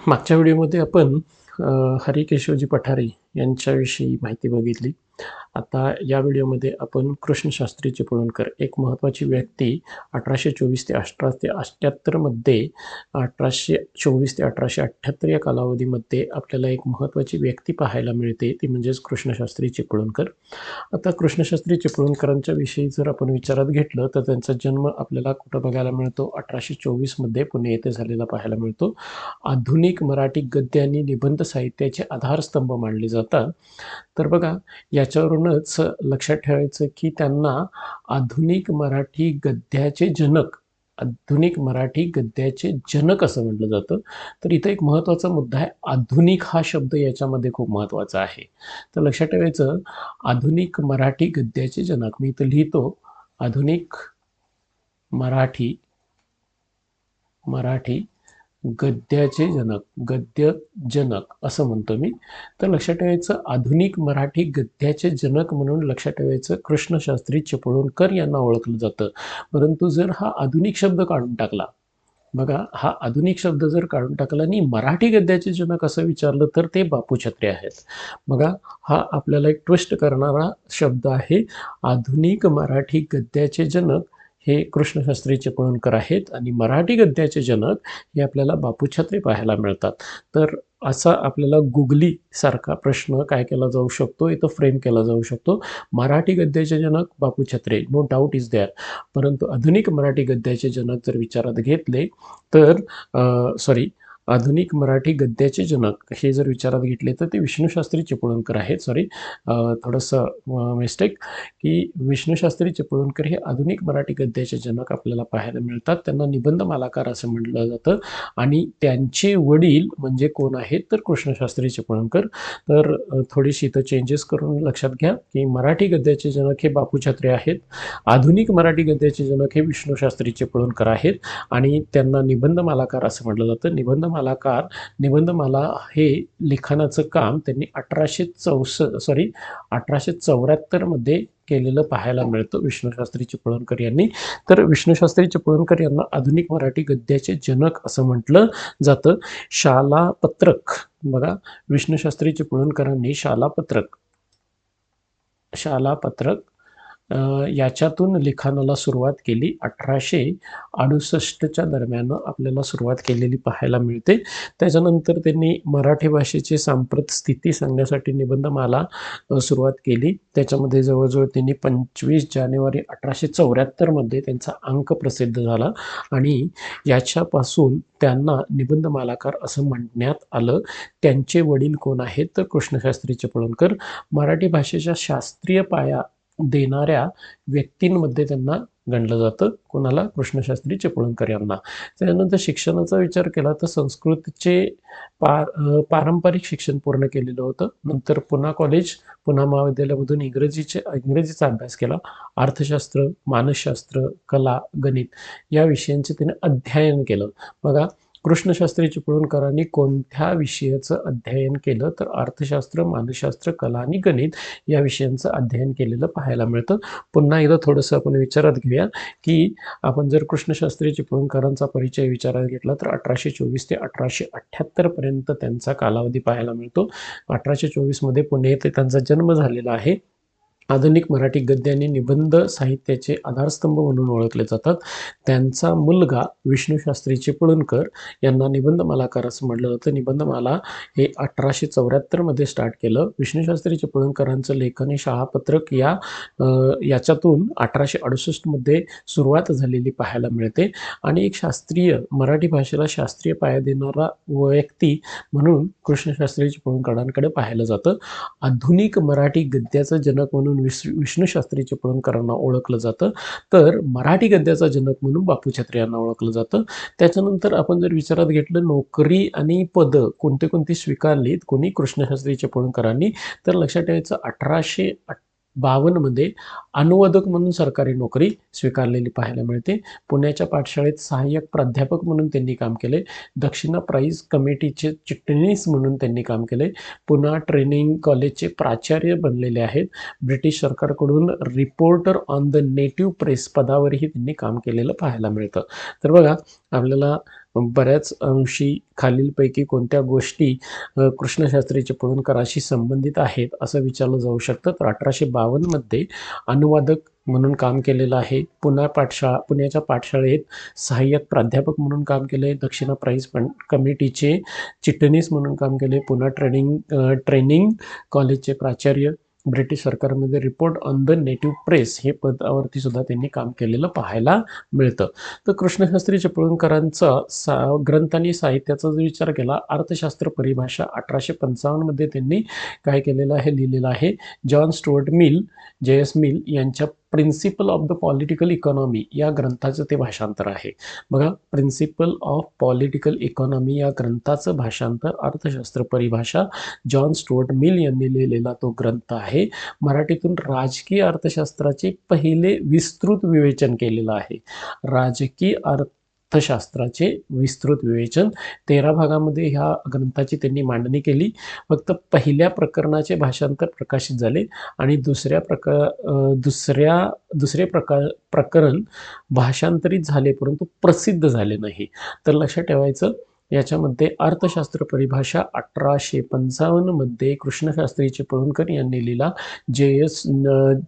मागच्या व्हिडिओमध्ये आपण हरिकेशवजी पठारे यांच्याविषयी माहिती बघितली. आता या व्हिडिओमध्ये आपण कृष्णशास्त्री चिपळूणकर, एक महत्त्वाची व्यक्ती 1824 ते 1878 मध्ये 1824 ते 1878 या कालावधीमध्ये आपल्याला एक महत्त्वाची व्यक्ती पाहायला मिळते, ती म्हणजेच कृष्णशास्त्री चिपळूणकर. आता कृष्णशास्त्री चिपळूणकरांच्या विषयी जर आपण विचारात घेतलं तर त्यांचा जन्म आपल्याला कुठं बघायला मिळतो? 1824 मध्ये पुणे येथे झालेला पाहायला मिळतो. आधुनिक मराठी गद्य आणि निबंध साहित्याचे आधारस्तंभ मानले जातात. तर बघा, याच्यावरूनच लक्षात ठेवायचं की त्यांना आधुनिक मराठी गद्याचे जनक, आधुनिक मराठी गद्याचे जनक असं म्हटलं जातं. तर इथं एक महत्त्वाचा मुद्दा आहे, आधुनिक हा शब्द याच्यामध्ये खूप महत्त्वाचा आहे. तर लक्षात ठेवायचं, आधुनिक मराठी गद्याचे जनक. मी इथं लिहितो, आधुनिक मराठी गद्याचे जनक, गद्य जनक असं म्हणतो मी. तर लक्षात ठेवायचं, आधुनिक मराठी गद्याचे जनक म्हणून लक्षात ठेवायचं कृष्णशास्त्री चिपळूणकर यांना ओळखलं जातं. परंतु जर हा आधुनिक शब्द काढून टाकला, बघा, हा आधुनिक शब्द जर काढून टाकला आणि मराठी गद्याचे जनक असं विचारलं तर ते बापू छत्रे आहेत. बघा, हा आपल्याला एक ट्विस्ट करणारा शब्द आहे. आधुनिक मराठी गद्याचे जनक हे कृष्णशास्त्री चिपळूणकर आहेत आणि मराठी गद्याचे जनक हे आपल्याला बापू छत्रे पाहायला मिळतात. तर असा आपल्याला गुगली सारखा प्रश्न काय केला जाऊ शकतो, इथं फ्रेम केला जाऊ शकतो. मराठी गद्याचे जनक बापू Chhatre, no doubt is there. परंतु आधुनिक मराठी गद्याचे जनक जर विचारात घेतले तर आधुनिक मराठी गद्याचे जनक हे जर विचारात घेतले तर ते विष्णुशास्त्री चिपळूणकर आहेत. थोडंसं मिस्टेक, की विष्णुशास्त्री चिपळूणकर हे आधुनिक मराठी गद्याचे जनक आपल्याला पाहायला मिळतात. त्यांना निबंध मालाकार असं म्हटलं जातं आणि त्यांचे वडील म्हणजे कोण आहेत तर कृष्णशास्त्री चिपळूणकर. तर थोडीशी इथं चेंजेस करून लक्षात घ्या की मराठी गद्याचे जनक हे बापू छत्रे आहेत, आधुनिक मराठी गद्याचे जनक हे विष्णुशास्त्री चिपळूणकर आहेत आणि त्यांना निबंध मालाकार असं म्हटलं जातं. निबंधमाला हे लिखाणाचं काम त्यांनी 1874 मध्ये केलेलं पाहायला मिळतं विष्णुशास्त्री चिपळूणकर यांनी. तर विष्णुशास्त्री चिपळूणकर यांना आधुनिक मराठी गद्याचे जनक असं म्हटलं जातं. शालापत्रक, बघा, विष्णुशास्त्री चिपळूणकरांनी शालापत्रक याच्यातून लिखाणाला सुरुवात केली. 1868च्या दरम्यान आपल्याला सुरुवात केलेली पाहायला मिळते. त्याच्यानंतर त्यांनी मराठी भाषेची सांप्रत स्थिती सांगण्यासाठी निबंधमाला सुरुवात केली. त्याच्यामध्ये जवळजवळ त्यांनी 25 जानेवारी 1874 मध्ये त्यांचा अंक प्रसिद्ध झाला आणि याच्यापासून त्यांना निबंधमालाकार असं म्हणण्यात आलं. त्यांचे वडील कोण आहेत तर कृष्णशास्त्री चिपळूणकर. मराठी भाषेच्या शास्त्रीय पाया देणाऱ्या व्यक्तींमध्ये त्यांना गणलं जातं. कोणाला? कृष्णशास्त्री चिपळूणकर यांना. त्यानंतर शिक्षणाचा विचार केला तर संस्कृतचे पारंपरिक शिक्षण पूर्ण केलेलं होतं. नंतर पुणा महाविद्यालयामधून इंग्रजीचा अभ्यास केला. अर्थशास्त्र, मानसशास्त्र, कला, गणित या विषयांचे त्याने अध्ययन केलं. बघा, कृष्णशास्त्री चिपळूणकरांनी कोणत्या विषयाचं अध्ययन केलं तर अर्थशास्त्र, मानसशास्त्र, कला आणि गणित या विषयांचं अध्ययन केलेलं पाहायला मिळतं. पुन्हा एकदा थोडंसं आपण विचारात घेऊया की आपण जर कृष्णशास्त्री चिपळूणकरांचा परिचय विचारात घेतला तर 1824 ते 1878 पर्यंत त्यांचा कालावधी पाहायला मिळतो. 1824 मध्ये पुणे येथे त्यांचा जन्म झालेला आहे. आधुनिक मराठी गद्य आणि निबंध साहित्याचे आधारस्तंभ म्हणून ओळखले जातात. त्यांचा मुलगा विष्णुशास्त्री चिपळूणकर यांना निबंधमालाकार असं म्हटलं जातं. निबंधमाला हे 1874 मध्ये स्टार्ट केलं. विष्णुशास्त्री चिपळूणकरांचं लेखन हे शाळापत्रक याच्यातून 1868 मध्ये सुरुवात झालेली पाहायला मिळते आणि एक मराठी भाषेला शास्त्रीय पाया देणारा व्यक्ती म्हणून कृष्णशास्त्री चिपळूणकरांकडे पाहिलं जातं. आधुनिक मराठी गद्याचं जनक म्हणून विष्णुशास्त्री चिपळूणकरांना ओळखलं जातं, तर मराठी गद्याचा जनक म्हणून बापू छत्रे यांना ओळखलं जातं. त्याच्यानंतर आपण जर विचारात घेतलं नोकरी आणि पद कोणती स्वीकारलीत कोणी? कृष्णशास्त्री चिपळूणकरांनी. तर लक्षात ठेवायचं, 1852 मध्ये अनुवादक म्हणून सरकारी नोकरी स्वीकारलेली पाहायला मिळते. पुण्याच्या पाठशाळेत सहाय्यक प्राध्यापक म्हणून त्यांनी काम केले. दक्षिणा प्राईज कमिटीचे चिटणीस म्हणून त्यांनी काम केले. पुन्हा ट्रेनिंग कॉलेजचे प्राचार्य बनलेले आहेत. ब्रिटिश सरकारकडून reporter on the native press पदावरही त्यांनी काम केलेलं पाहायला मिळतं. तर बघा, आपल्याला बऱ्याच अंशी खालीलपैकी कोणत्या गोष्टी कृष्णशास्त्री चिपळूणकरांशी संबंधित आहेत असं विचारलं जाऊ शकतं. तर 1852 मध्ये अनुवादक म्हणून काम केलेलं आहे. पुण्याच्या पाठशाळेत सहाय्यक प्राध्यापक म्हणून काम केले. दक्षिणा प्राईज कमिटीचे चिटणीस म्हणून काम केले. पुन्हा ट्रेनिंग कॉलेजचे प्राचार्य, ब्रिटिश सरकारमध्ये report on the native press हे पदावरती सुद्धा त्यांनी काम केलेलं पाहायला मिळतं. तर कृष्णशास्त्री चिपळूणकरांचा ग्रंथ आणि साहित्याचा जर विचार केला, अर्थशास्त्र परिभाषा 1855 मध्ये त्यांनी काय केलेलं आहे, लिहिलेलं आहे. John Stuart Mill, JS Mill यांच्या principle of the political economy या ग्रंथाचं ते भाषांतर आहे. बघा, प्रिन्सिपल ऑफ पॉलिटिकल इकॉनॉमी या ग्रंथाचं भाषांतर अर्थशास्त्र परिभाषा जॉन स्टुअर्ट मिल यांनी लिहिलेला तो ग्रंथ आहे. मराठीतून राजकीय अर्थशास्त्राचे पहिले विस्तृत विवेचन केलेलं आहे. राजकीय अर्थशास्त्राचे विस्तृत विवेचन 13 भागामध्ये ह्या ग्रंथाची त्यांनी मांडणी केली. फक्त पहिल्या प्रकरणाचे भाषांतर प्रकाशित झाले आणि दुसरे प्रकरण भाषांतरित झाले परंतु प्रसिद्ध झाले नाही. तर लक्षात ठेवायचं, याच्यामध्ये अर्थशास्त्र परिभाषा 1855 मध्ये कृष्णशास्त्री चिपळूणकर यांनी लिहिला.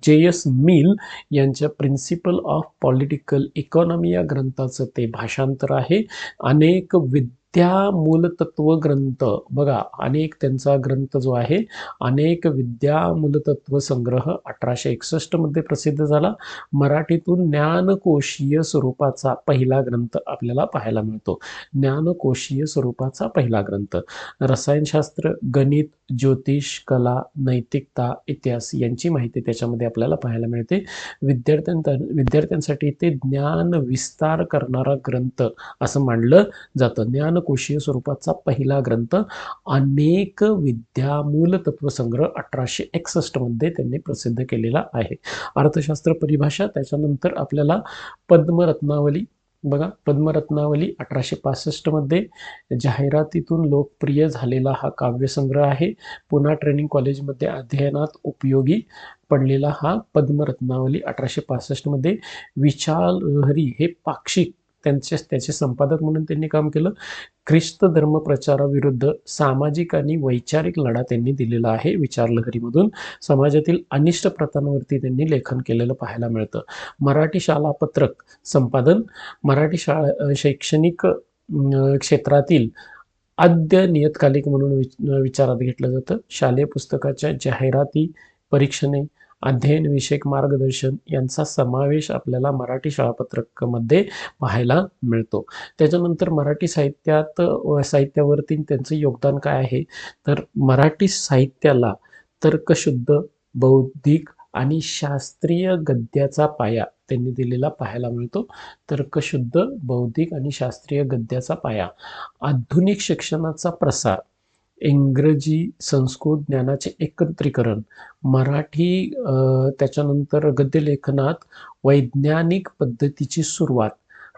JS मिल यांच्या प्रिन्सिपल ऑफ पॉलिटिकल इकॉनॉमी या ग्रंथाचं ते भाषांतर आहे. अनेक विद्या मूलतत्व ग्रंथ, बघा, अनेक त्यांचा ग्रंथ जो आहे अनेक विद्या मूलतत्व संग्रह 1861 मध्ये प्रसिद्ध झाला. मराठीतून ज्ञानकोशीय स्वरूपाचा पहिला ग्रंथ आपल्याला पाहायला मिळतो. ज्ञानकोशीय स्वरूपाचा पहिला ग्रंथ. रसायनशास्त्र, गणित, ज्योतिष, कला, नैतिकता, इतिहास यांची माहिती त्याच्यामध्ये आपल्याला पाहायला मिळते. विद्यार्थ्यांसाठी ते ज्ञान विस्तार करणारा ग्रंथ असं मानलं जातं. ज्ञानकोशीय स्वरूपाचा पहिला ग्रंथ अनेक विद्यामूल तत्वसंग्रह 1861 मध्ये त्यांनी प्रसिद्ध केलेला आहे. अर्थशास्त्र परिभाषा, त्याच्यानंतर आपल्याला पद्मरत्नावली, बघा, पद्मरत्नावली 1865 मध्ये जाहिरातीतून लोकप्रिय झालेला हा काव्यसंग्रह आहे. पुन्हा ट्रेनिंग कॉलेजमध्ये अध्ययनात उपयोगी पडलेला हा पद्मरत्नावली 1865 मध्ये. विचार लहरी हे पाक्षिक त्याचे संपादक म्हणून त्यांनी काम केलं. ख्रिस्त धर्म प्रचाराविरुद्ध सामाजिक आणि वैचारिक लढा त्यांनी दिलेला आहे. विचार लहरीमधून समाजातील अनिष्ट प्रथांवरती त्यांनी लेखन केलेलं पाहायला मिळतं. मराठी शाळा पत्रक संपादन, मराठी शैक्षणिक क्षेत्रातील आद्य नियतकालिक म्हणून विचारात घेतलं जातं. शालेय पुस्तकाच्या जाहिराती, परीक्षणे, अध्ययन विषयक मार्गदर्शन यांचा समावेश आपल्याला मराठी शाळापत्रकामध्ये पाहायला मिळतो. त्याच्यानंतर मराठी साहित्यावरती त्यांचं योगदान काय आहे, तर मराठी साहित्याला तर्कशुद्ध, बौद्धिक आणि शास्त्रीय गद्याचा पाया त्यांनी दिलेला पाहायला मिळतो. तर्कशुद्ध, बौद्धिक आणि शास्त्रीय गद्याचा पाया. आधुनिक शिक्षणाचा प्रसार, इंग्रजी संस्कृत ज्ञानाचे एकत्रीकरण, मराठी, त्याच्यानंतर गद्यलेखनात वैज्ञानिक पद्धतीची सुरुवात.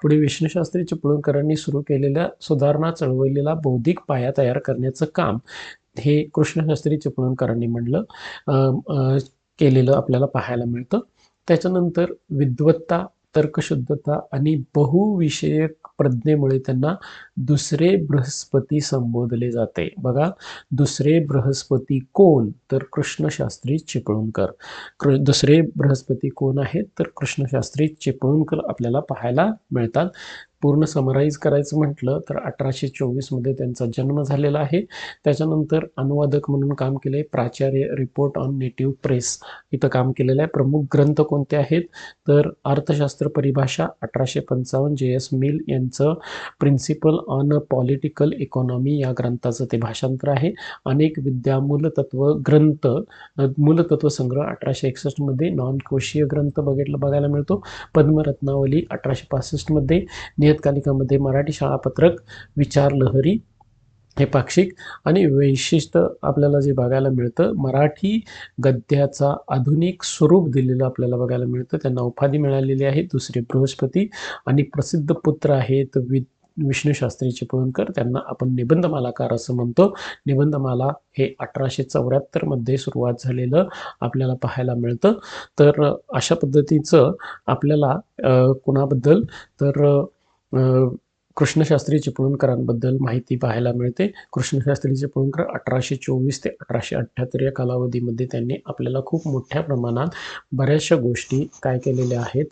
पुढे विष्णुशास्त्री चिपळूणकरांनी सुरू केलेल्या सुधारणा चळवळीला बौद्धिक पाया तयार करण्याचं काम हे कृष्णशास्त्री चिपळूणकरांनी केलेलं आपल्याला पाहायला मिळतं. त्याच्यानंतर विद्वत्ता, तर्कशुद्धता आणि बहुविषयक प्रज्ञेमुळे त्यांना दुसरे बृहस्पती संबोधले जाते. बघा, दुसरे बृहस्पती कोण, तर कृष्णशास्त्री चिपळूणकर. दुसरे बृहस्पती कोण आहेत, तर कृष्णशास्त्री चिपळूणकर आपल्याला पाहायला मिळतात. पूर्ण समराईज करायचं म्हटलं तर 1824 मध्ये त्यांचा जन्म झालेला आहे. त्याच्यानंतर अनुवादक म्हणून काम केले. प्राचार्य, रिपोर्ट ऑन नेटिव्ह प्रेस इथं काम केलेलं आहे. प्रमुख ग्रंथ कोणते आहेत, तर अर्थशास्त्र परिभाषा 1855, JS मिल यांचं प्रिन्सिपल ऑन पॉलिटिकल इकॉनॉमी या ग्रंथाचं ते भाषांतर आहे. अनेक विद्या मूलतत्व संग्रह 1861 मध्ये. नॉनकोशीय ग्रंथ बघायला मिळतो. पद्मरत्नावली 1865 मध्ये. नियतकालिकामध्ये मराठी शाळापत्रक, विचार लहरी हे पाक्षिक. आणि वैशिष्ट्य आपल्याला जे बघायला मिळतं, मराठी गद्याचा आधुनिक स्वरूप दिलेलं आपल्याला बघायला मिळतं. त्यांना उपाधी मिळालेली आहे दुसरे बृहस्पती आणि प्रसिद्ध पुत्र आहेत विष्णुशास्त्री चिपळूणकर. त्यांना आपण निबंधमालाकार असं म्हणतो. निबंधमाला हे 1874 मध्ये सुरुवात झालेलं आपल्याला पाहायला मिळतं. तर अशा पद्धतीचं आपल्याला कुणाबद्दल, तर कृष्णशास्त्री चिपळूणकरांबद्दल माहिती पाहायला मिळते. कृष्णशास्त्री चिपळूणकर 1824 ते 1878 या कालावधीमध्ये त्यांनी आपल्याला खूप मोठ्या प्रमाणात बऱ्याचशा गोष्टी काय केलेल्या आहेत,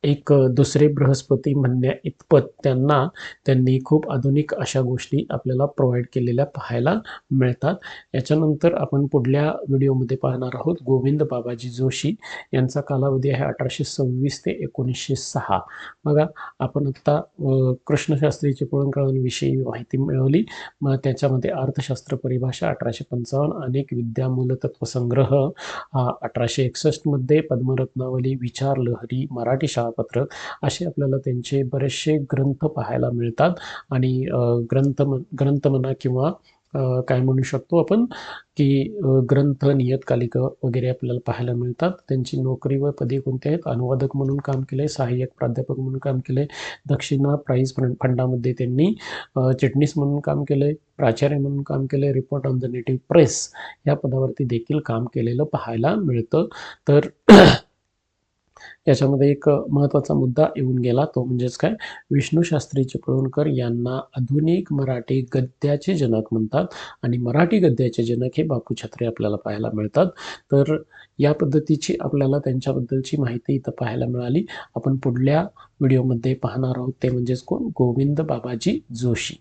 एक दुसरे बृहस्पती म्हणण्या इतपत त्यांनी खूप आधुनिक अशा गोष्टी आपल्याला प्रोव्हाईड केलेल्या पाहायला मिळतात. याच्यानंतर आपण पुढल्या व्हिडिओमध्ये पाहणार आहोत गोविंद बाबाजी जोशी यांचा कालावधी आहे 1826 ते 1906. बघा, आपण आत्ता कृष्णशास्त्री चिपळूणकरांविषयी माहिती मिळवली. मग त्याच्यामध्ये अर्थशास्त्र परिभाषा 1855, अनेक विद्या मूलतत्व संग्रह 1861 मध्ये, पद्मरत्नावली, विचार लहरी, मराठी शाळापत्रक असे आपल्याला त्यांचे बरेचसे ग्रंथ पाहायला मिळतात. आणि ग्रंथ म्हणा किंवा काय म्हणू शकतो आपण की ग्रंथ, नियतकालिकं वगैरे आपल्याला पाहायला मिळतात. त्यांची नोकरी व पदे कोणती आहेत? अनुवादक म्हणून काम केले, सहाय्यक प्राध्यापक म्हणून काम केले, दक्षिणा प्राईज फंडामध्ये त्यांनी चिटणीस म्हणून काम केले, प्राचार्य म्हणून काम केले, report on the native press या पदावरती देखील काम केलेलं पाहायला मिळतं. तर याच्यामध्ये एक महत्त्वाचा मुद्दा येऊन गेला, तो म्हणजेच काय, विष्णूशास्त्री चिपळूणकर यांना आधुनिक मराठी गद्याचे जनक म्हणतात आणि मराठी गद्याचे जनक हे बापू छत्रे आपल्याला पाहायला मिळतात. तर या पद्धतीची आपल्याला त्यांच्याबद्दलची माहिती इथं पाहायला मिळाली. आपण पुढल्या व्हिडिओमध्ये पाहणार आहोत ते म्हणजेच कोण, गोविंद बाबाजी जोशी.